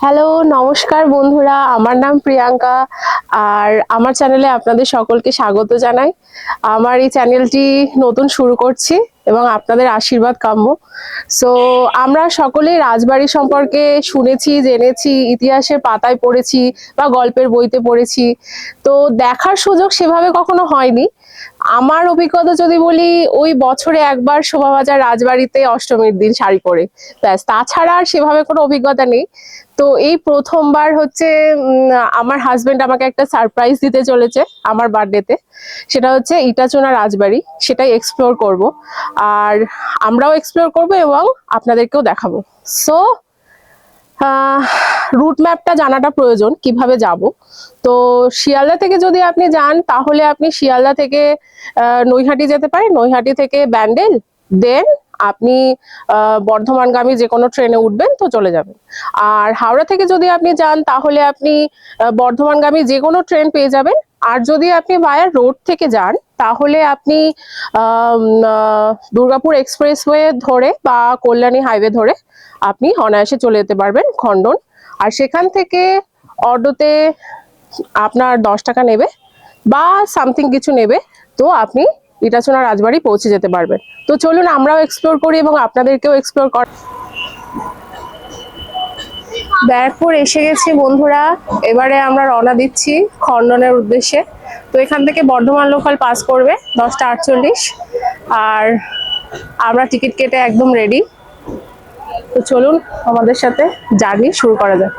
Hello, নমস্কার বন্ধুরা। আমার নাম প্রিয়াঙ্কা। আর আমার চ্যানেলে আপনাদের সকলকে স্বাগত জানাই। আমার এই চ্যানেলটি নতুন শুরু করছি এবং আপনাদের আশীর্বাদ কাম্য। সো আমরা সকলেই রাজবাড়ি সম্পর্কে শুনেছি, জেনেছি, ইতিহাসের পাতায় পড়েছি বা গল্পের বইতে পড়েছি। তো দেখার সুযোগ সেভাবে কখনো হয়নি। আমার অভিজ্ঞতা যদি বলি, ওই বছরে একবার শোভাবাজার রাজবাড়িতে অষ্টমীর দিন শাড়ি পরে, ব্যাস। তাছাড়া আর সেভাবে কোনো অভিজ্ঞতা নেই। তো এই প্রথমবার হচ্ছে আমার হাজবেন্ড আমাকে একটা সারপ্রাইজ দিতে চলেছে আমার বার্থডেতে। সেটা হচ্ছে ইটাচোনা রাজবাড়ি, সেটাই এক্সপ্লোর করব। আর আমরাও এক্সপ্লোর করব এবং আপনাদেরকেও দেখাবো। সো রুট ম্যাপটা জানাটা প্রয়োজন, কিভাবে যাব। তো শিয়ালদা থেকে যদি আপনি যান, তাহলে আপনি শিয়ালদা থেকে নৈহাটি যেতে পারেন, নৈহাটি থেকে ব্যান্ডেল, দেন আপনি বর্ধমানগামী যে কোনো ট্রেনে উঠবেন, তো চলে যাবেন। আর হাওড়া থেকে যদি আপনি যান, তাহলে আপনি বর্ধমানগামী যে কোনো ট্রেন পেয়ে যাবেন। আর যদি আপনি ভায়া রোড থেকে যান, তাহলে আপনি দুর্গাপুর এক্সপ্রেসওয়ে ধরে বা কল্যাণী হাইওয়ে ধরে আপনি অনায়াসে চলে যেতে পারবেন খণ্ডন। আর সেখান থেকে অটোতে আপনার 10 টাকা নেবে বা সামথিং কিছু নেবে, তো আপনি ইটাচোনা রাজবাড়ি পৌঁছে যেতে পারবেন। তো চলুন আমরাও এক্সপ্লোর করি এবং আপনাদেরকেও এক্সপ্লোর কর। ব্যারাকপুর এসে গেছি বন্ধুরা। এবারে আমরা রওনা দিচ্ছি খণ্ডনের উদ্দেশ্যে। তো এখান থেকে বর্ধমান লোকাল পাস করবে 10টা 48। আর আমরা টিকিট কেটে একদম রেডি। তো চলুন আমাদের সাথে জার্নি শুরু করা যাক।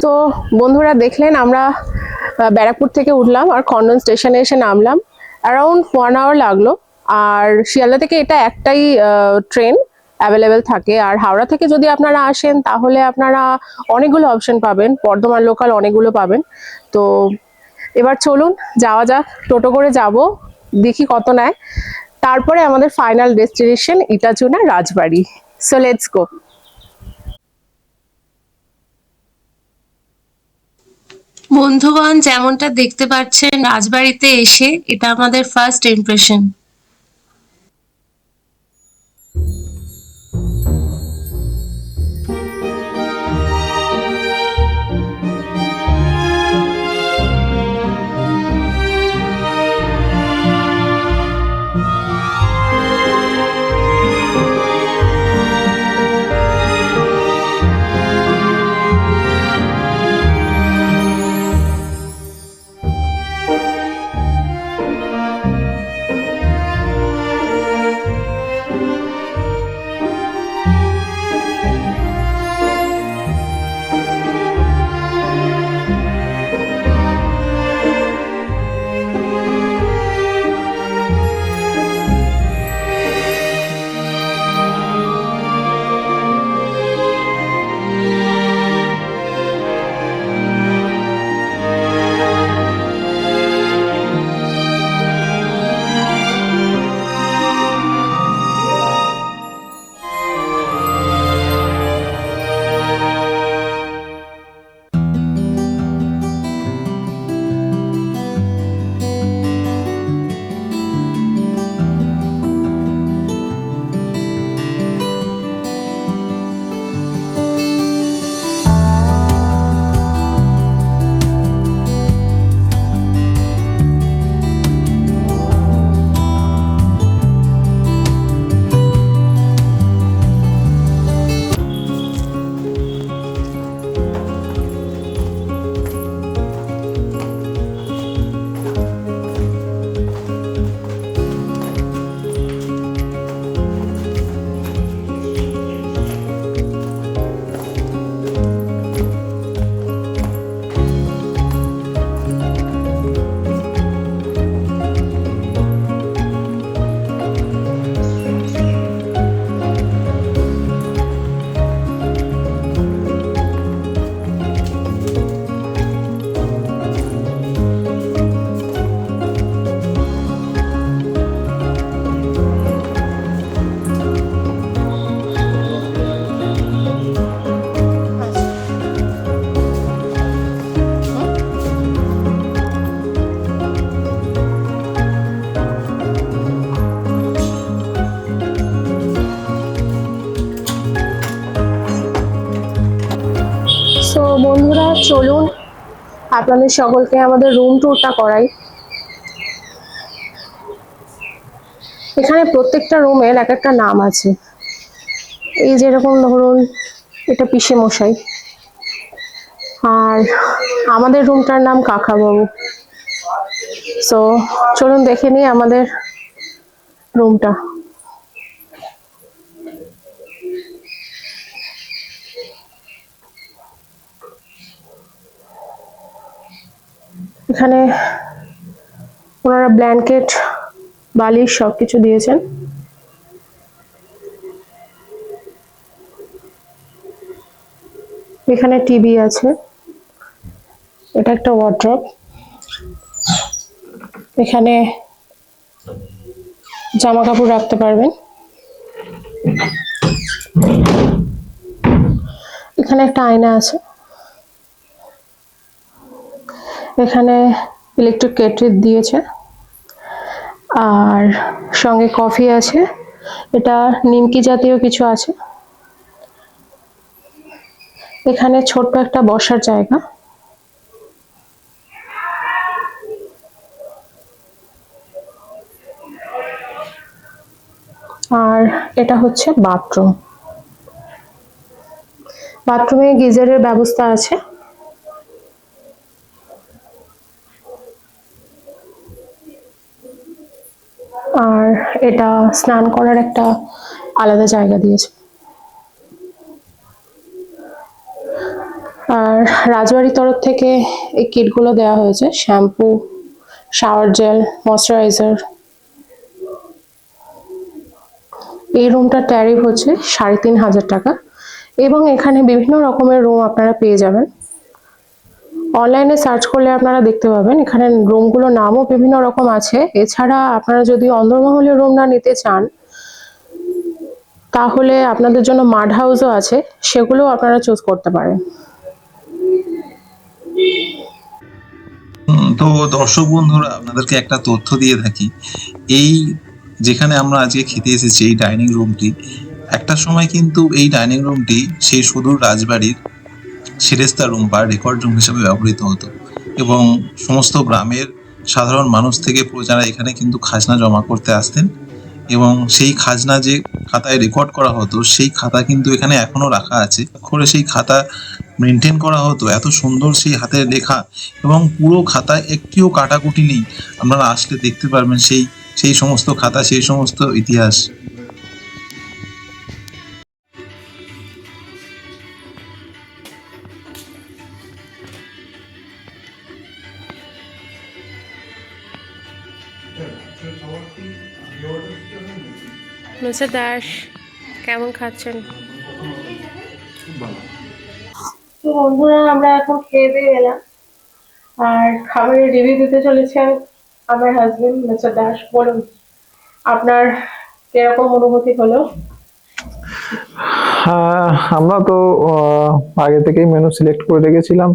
তো বন্ধুরা, দেখলেন আমরা ব্যারাকপুর থেকে উঠলাম আর খণ্ডন স্টেশনে এসে নামলাম। অ্যারাউন্ড 1 আওয়ার লাগলো। আর শিয়ালদা থেকে এটা একটাই ট্রেন অ্যাভেলেবেল থাকে। আর হাওড়া থেকে যদি আপনারা আসেন, তাহলে আপনারা অনেকগুলো অপশন পাবেন, বর্ধমান লোকাল অনেকগুলো পাবেন। তো এবার চলুন যাওয়া যাক। টোটো করে যাব, দেখি কত নেয়। তারপরে আমাদের final destination ইটাচোনা Rajbari. So let's go. বন্ধুগণ, যেমনটা দেখতে পাচ্ছেন, রাজবাড়িতে এসে এটা আমাদের ফার্স্ট ইমপ্রেশন। চলুন আপনাদের সকলকে আমাদের রুম ট্যুরটা করাই। এখানে প্রত্যেকটা রুমের এক একটা নাম আছে। এই যেরকম ধরুন এটা পিসে মশাই, আর আমাদের রুমটার নাম কাকাবাবু। সো চলুন দেখে নিই আমাদের রুমটা। এখানে ওনারা ব্ল্যাঙ্কেট, বালিশ সবকিছু দিয়েছেন। এখানে টিভি আছে, এটা একটা ওয়ার্ড্রপ। এখানে জামা কাপড় রাখতে পারবেন। এখানে একটা আয়না আছে। এখানে ইলেকট্রিক কেটলি দিয়েছে, আর সঙ্গে কফি আছে। এটা নিমকি জাতীয় কিছু আছে। এখানে ছোট্ট একটা বসার জায়গা। আর এটা হচ্ছে বাথরুম। বাথরুমে গিজারের ব্যবস্থা আছে। আর এটা স্নান করার একটা আলাদা জায়গা দিয়েছে। আর রাজবাড়ির তরফ থেকে এই কিটগুলো দেওয়া হয়েছে, শ্যাম্পু, শাওয়ার জেল, ময়শ্চারাইজার। এই রুমটার ট্যারিফ হচ্ছে ৩,৫০০ টাকা, এবং এখানে বিভিন্ন রকমের রুম আপনারা পেয়ে যাবেন। অনলাইনে সার্চ করলে আপনারা দেখতে পাবেন এখানে রুমগুলোর নামও বিভিন্ন রকম আছে। এছাড়া আপনারা যদি অন্দরমহলের রুম না নিতে চান, তাহলে আপনাদের জন্য মাড হাউসও আছে, সেগুলোও আপনারা চুজ করতে পারেন। তো দর্শক বন্ধুরা, আপনাদেরকে একটা তথ্য দিয়ে থাকি। এই যেখানে আমরা আজকে খেতে এসেছি, এই ডাইনিং রুমটি, একটা সময় কিন্তু এই ডাইনিং রুমটি সেই সুদূর রাজবাড়ির সেরেস্তা রুম বা রেকর্ড রুম হিসেবে ব্যবহৃত হতো, এবং সমস্ত গ্রামের সাধারণ মানুষ থেকে প্রজারা এখানে কিন্তু খাজনা জমা করতে আসতেন, এবং সেই খাজনা যে খাতায় রেকর্ড করা হতো, সেই খাতা কিন্তু এখানে এখনো রাখা আছে। করে সেই খাতা মেনটেন করা হতো, এত সুন্দর সেই হাতের লেখা, এবং পুরো খাতায় একটিও কাটাকুটি নেই। আপনারা আসলে দেখতে পারবেন সেই সেই সমস্ত খাতা, সেই সমস্ত ইতিহাস। মিস্টার দাস, কেমন খাচ্ছেন? তো বন্ধুরা, আমরা এখন খেয়ে দিয়ে এলাম, আর খাবারের রিভিউ দিতে চলেছেন আমার হাজবেন্ড মিস্টার দাস। বলুন আপনার কিরকম অনুভূতি হলো? হ্যাঁ, আমরা তো আগে থেকেই মেনু সিলেক্ট করে রেখেছিলাম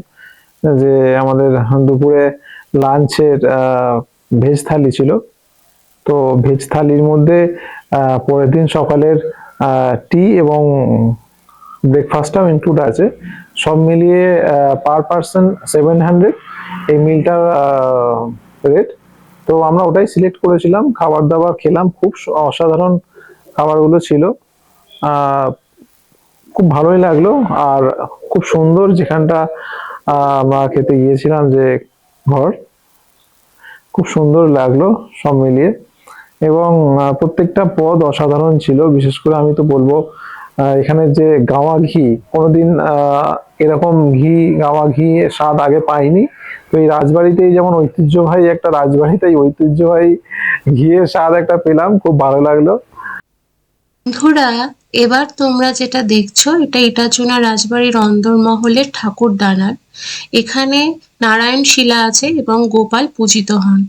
যে আমাদের দুপুরে লাঞ্চের ভেজ থালি ছিল। তো ভেজ থালির মধ্যে পরের দিন সকালের টি এবং ব্রেকফাস্টটাও ইনক্লুড আছে। সব মিলিয়ে পার পার্সন 700 এই মিলটার রেট। তো আমরা ওটাই সিলেক্ট করেছিলাম, খাবার দাবার খেলাম, খুব অসাধারণ খাবারগুলো ছিল। আহ খুব ভালোই লাগলো। আর খুব সুন্দর যেখানটা আমরা খেতে গিয়েছিলাম, যে ঘর, খুব সুন্দর লাগলো সব মিলিয়ে। এবং প্রত্যেকটা পদ অসাধারণ ছিল। বিশেষ করে আমি তো বলবো এখানে যে গাওয়া ঘি, কোনোদিন এরকম ঘি, গাওয়া ঘি স্বাদ আগে পাইনি। তো এই রাজবাড়িতেই যেমন ঐতিহ্যবাহী একটা রাজবাড়িতে ঐতিহ্যবাহী ঘিয়ের স্বাদ একটা পেলাম, খুব ভালো লাগলো। বন্ধুরা, এবার তোমরা যেটা দেখছো এটা ইটাচুনা রাজবাড়ির অন্দরমহলের ঠাকুর দালান। এখানে নারায়ণ শিলা আছে এবং গোপাল পূজিত হন।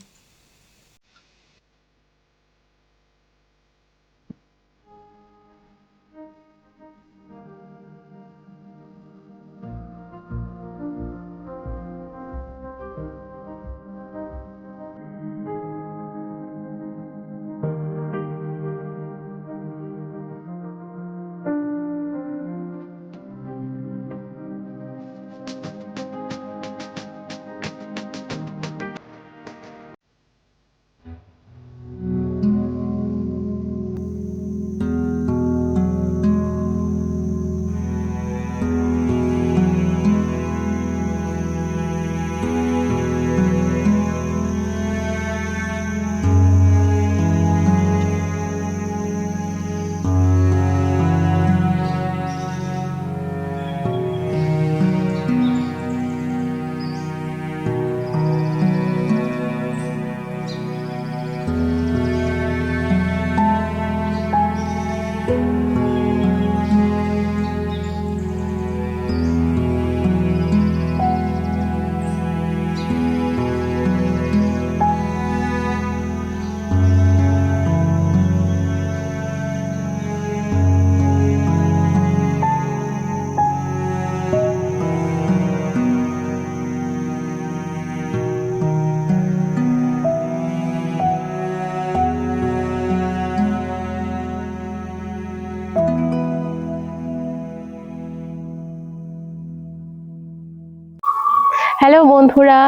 হ্যালো বন্ধুরা,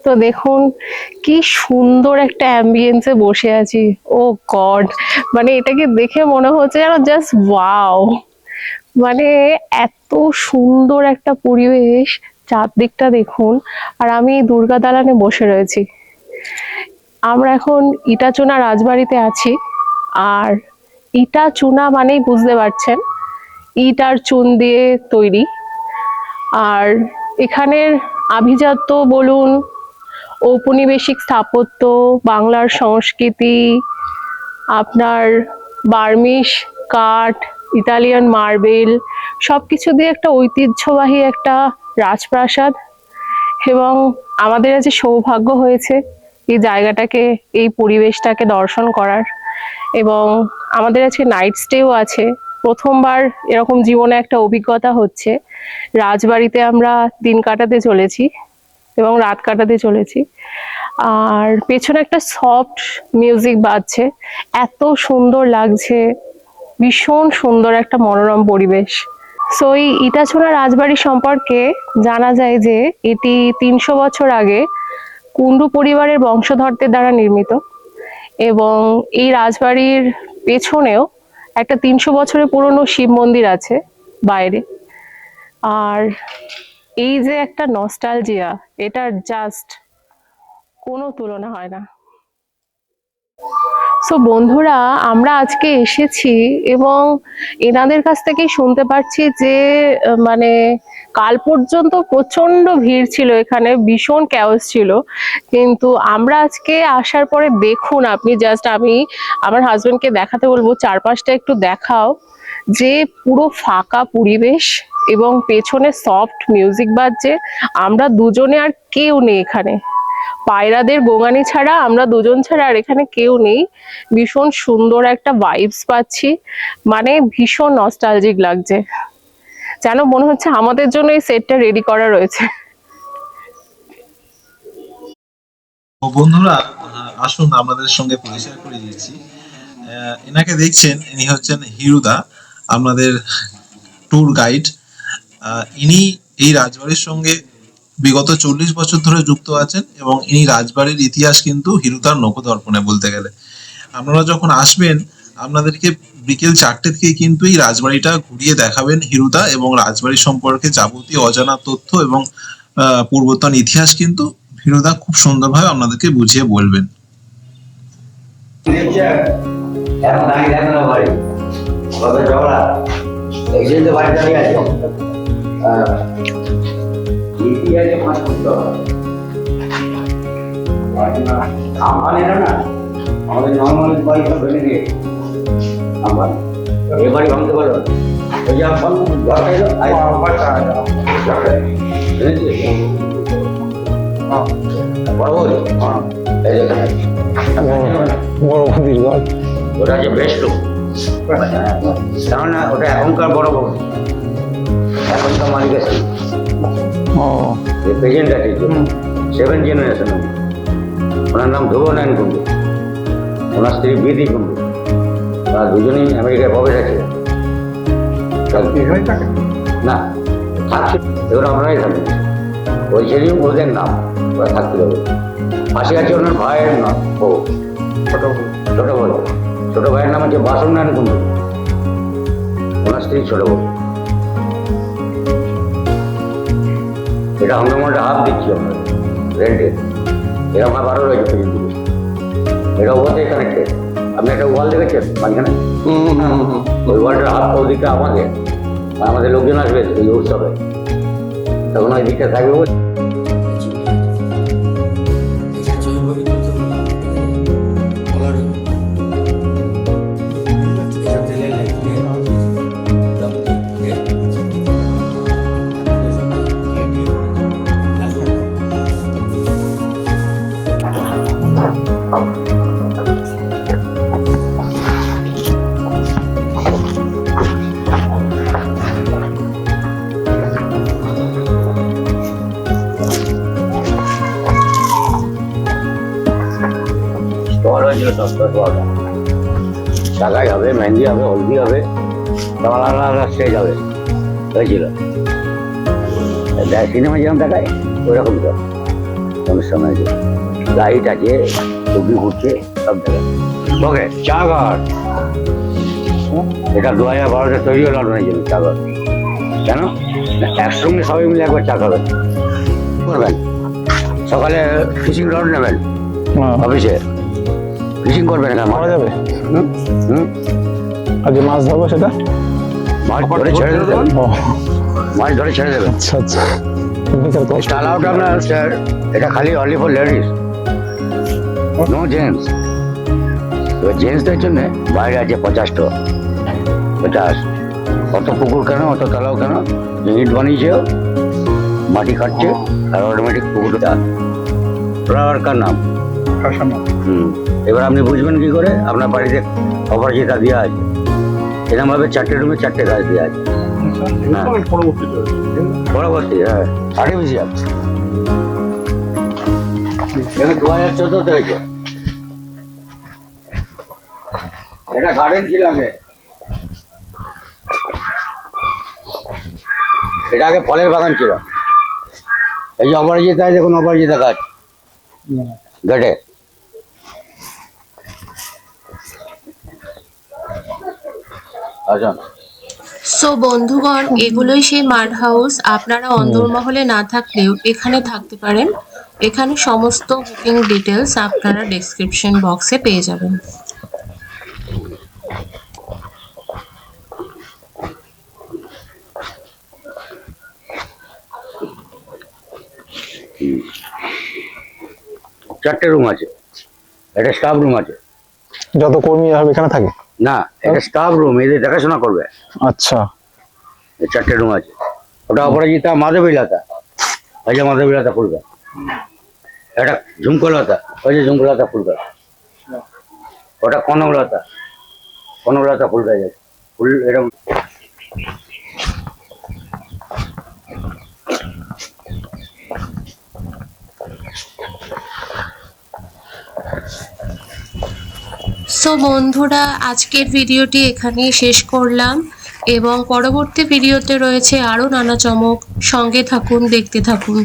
তো দেখুন কি সুন্দর একটা অ্যাম্বিয়েন্সে বসে আছি। ও গড, মানে এটাকে দেখে মনে হচ্ছে যেন জাস্ট ওয়াও। মানে এত সুন্দর একটা পরিবেশ, চারদিকটা দেখুন। আর আমি দুর্গা দালানে বসে রয়েছি। আমরা এখন ইটাচুনা রাজবাড়িতে আছি। আর ইটা চুনা মানেই বুঝতে পারছেন, ইট আর চুন দিয়ে তৈরি। আর এখানের আভিজাত্য বলুন, ঔপনিবেশিক স্থাপত্য, বাংলার সংস্কৃতি, আপনার বার্মিশ কাঠ, ইতালিয়ান মার্বেল, সবকিছু দিয়ে একটা ঐতিহ্যবাহী একটা রাজপ্রাসাদ। এবং আমাদের আজ সৌভাগ্য হয়েছে এই জায়গাটাকে, এই পরিবেশটাকে দর্শন করার। এবং আমাদের আজকে নাইট স্টেও আছে। প্রথমবার এরকম জীবনে একটা অভিজ্ঞতা হচ্ছে, রাজবাড়িতে আমরা দিন কাটাতে চলেছি এবং রাত কাটাতে চলেছি। আর পেছনে একটা সফট মিউজিক বাজছে, এত সুন্দর লাগছে, ভীষণ সুন্দর একটা মনোরম পরিবেশ। সো এই ইটাচুনা রাজবাড়ি সম্পর্কে জানা যায় যে এটি 300 বছর আগে কুন্ডু পরিবারের বংশধরদের দ্বারা নির্মিত। এবং এই রাজবাড়ির পেছনেও একটা 300 বছরের পুরনো শিব মন্দির আছে বাইরে। আর এই যে একটা নস্টালজিয়া, এটার জাস্ট কোনো তুলনা হয় না। সো বন্ধুরা, আমরা আজকে এসেছি এবং এনাদের কাছ থেকেই শুনতে পাচ্ছি যে মানে কাল পর্যন্ত প্রচন্ড ভিড় ছিল এখানে, ভীষণ ক্যাওস ছিল। কিন্তু আমরা আজকে আসার পরে দেখুন, আপনি জাস্ট, আমি আমার হাজবেন্ডকে দেখাতে বলবো চারপাশটা একটু দেখাও, যে পুরো ফাঁকা পরিবেশ এবং পেছনে সফট মিউজিক বাজছে। আমরা দুজনে আর কেউ নেই এখানে, পায়রাদের গোঙানি ছাড়া আমরা দুজন ছাড়া আর এখানে কেউ নেই। ভীষণ সুন্দর একটা ভাইবস পাচ্ছি, মানে ভীষণ নস্টালজিক লাগছে, যেন মনে হচ্ছে আমাদের জন্য এই সেটটা রেডি করা রয়েছে। ও বন্ধুরা, আসুন আমাদের সঙ্গে পরিচয় করে দিয়েছি। এনাকে দেখছেন, ইনি হচ্ছেন হিরুদা, আমাদের ট্যুর গাইড। ইনি এই রাজবাড়ির সঙ্গে বিগত 40 বছর ধরে যুক্ত আছেন এবং ইনি রাজবাড়ির ইতিহাস কিন্তু হিরুদার নখদর্পণে বলতে গেলে। আপনারা যখন আসবেন, আপনাদেরকে বিকেল 4টে থেকে কিন্তু এই রাজবাড়িটা ঘুরিয়ে দেখাবেন হিরুদা, এবং রাজবাড়ি সম্পর্কে যাবতীয় অজানা তথ্য এবং পূর্বতন ইতিহাস কিন্তু হিরুদা খুব সুন্দরভাবে আপনাদেরকে বুঝিয়ে বলবেন। এখন দাঁড়িয়ে দেখো না বাড়ি কত ঝগড়া, এই জন্য বাড়ি দাঁড়িয়ে আছে। ইতিহাসে মাছ করতে হবে আমফান এলো না, আমাদের নর্মাল বাড়ি সব ভেঙে দিয়ে আমফান এ বাড়ি ভাঙতে পারো। ওই যে আমফান ঘর খাইলো বড় বড় এই বড় মন্দির ঘর, ওটা যে বেস্ট কেননা ওটা এখনকার বড় বৌদি, এখনকার মালিক আছে প্রেজেন্ট আছে 7 জেনারেশন। ওনার নাম ধ্রুবনারায়ণ কুণ্ডু, ওনার স্ত্রী বিধি কুণ্ডু। ওরা দুজনেই আমেরিকায় প্রবেশ আছে না, থাকছে এবার আমরাই থাকি। ওই সেদিন ওদের নাম ওরা থাকতে হবে। পাশে আছে ওনার ভাইয়ের নাম, ও ছোট বড় ছোট ভাইয়ের নাম হচ্ছে বাসুনারায়ণ কুণ্ডু, ওনার স্ত্রী ছোট বউ। এটা হন্ডমন্ডে হাফ দিচ্ছি আমরা রেন্টে, এরকম ভাবে আরও রয়েছে পেছন দিকে। এটা ওয়াতে কানেক্টেড। আপনি একটা ওয়াল দেখেছেন মাঝখানে, ওই ওয়ালটার হাফ ওদিকটা আমাদের লোকজন আসবে ওই উৎসবে, তখন ওই দিকটা থাকবে। সাগাই হবে, মেহেন্দি হবে, হলদি হবে, আলাদা আলাদা স্টেজ হবে হয়েছিল। সিনেমা যেরকম দেখায় ওইরকম সব অনুষ্ঠান আছে, লাইট আছে, ছবি ঘুরছে, সব জায়গায়। ওকে, চা ঘর এটা 2012-তে তৈরি হলো আপনার জন্য চা ঘর। কেন? না, একসঙ্গে সবাই মিলে একবার চা খাবেন করবেন। সকালে ফিশিং রড নেবেন অফিসে, ফিশিং করবেন এখানে করা যাবে? হুম হুম আর যে মাছ ধরবো সেটা? মাছ ধরে ছেড়ে দেবেন, ও মাছ ধরে ছেড়ে দেবেন। আচ্ছা আচ্ছা, বিশাল কষ্ট। স্টাল আউট আপনার স্যার, এটা খালি only for ladies, no gents. এবার জেন্টসদের জন্য বাইরে আছে 50 টাকা, 50। অত পুকুর কেন, অত তালাও কেন? ইট বানিয়েছে, মাটি কাটছে আর অটোমেটিক পুকুরটা। ফ্লাওয়ার কার নাম? এবার আপনি বুঝবেন কি করে? আপনার বাড়িতে অপরাজিতা দেওয়া আছে, এরকম ভাবে 4টে রুমে 4টে গাছ দেওয়া আছে। পরবর্তী, হ্যাঁ, আর্টিফিশিয়াল। 2014-তে হয়েছে। এটা গার্ডেন ছিল আগে, এটা আগে ফলের বাগান ছিল। এই যে অপরাজিতা, দেখুন অপরাজিতা গাছ গেটে। আচ্ছা, সো বন্ধুগণ, এগুলোই সেই মাড হাউস। আপনারা অন্দরমহলে না থাকলেও এখানে থাকতে পারেন। এখানে সমস্ত বুকিং ডিটেলস আপনারা ডেসক্রিপশন বক্সে পেয়ে যাবেন। চারটে রুম আছে, একটা স্টাফ রুম আছে। যত কর্মী হবে এখানে থাকে? না, এটা স্টাফ রুম, এদের দেখাশোনা করবে। আচ্ছা, এই চারটে রুম আছে। ওটা অপরাজিতা মাধবীলতা, ওই যে মাধবীলতা ফুল গাছ। এটা ঝুমকলতা, ওই যে ঝুমকলতা ফুল গাছ। ওটা কনকলতা, কনকলতা ফুল গাছ আছে। ফুল এরকম। সো বন্ধুরা, আজকের ভিডিওটি এখানেই শেষ করলাম এবং পরবর্তী ভিডিওতে রয়েছে আরো নানা চমক। সঙ্গে থাকুন, দেখতে থাকুন।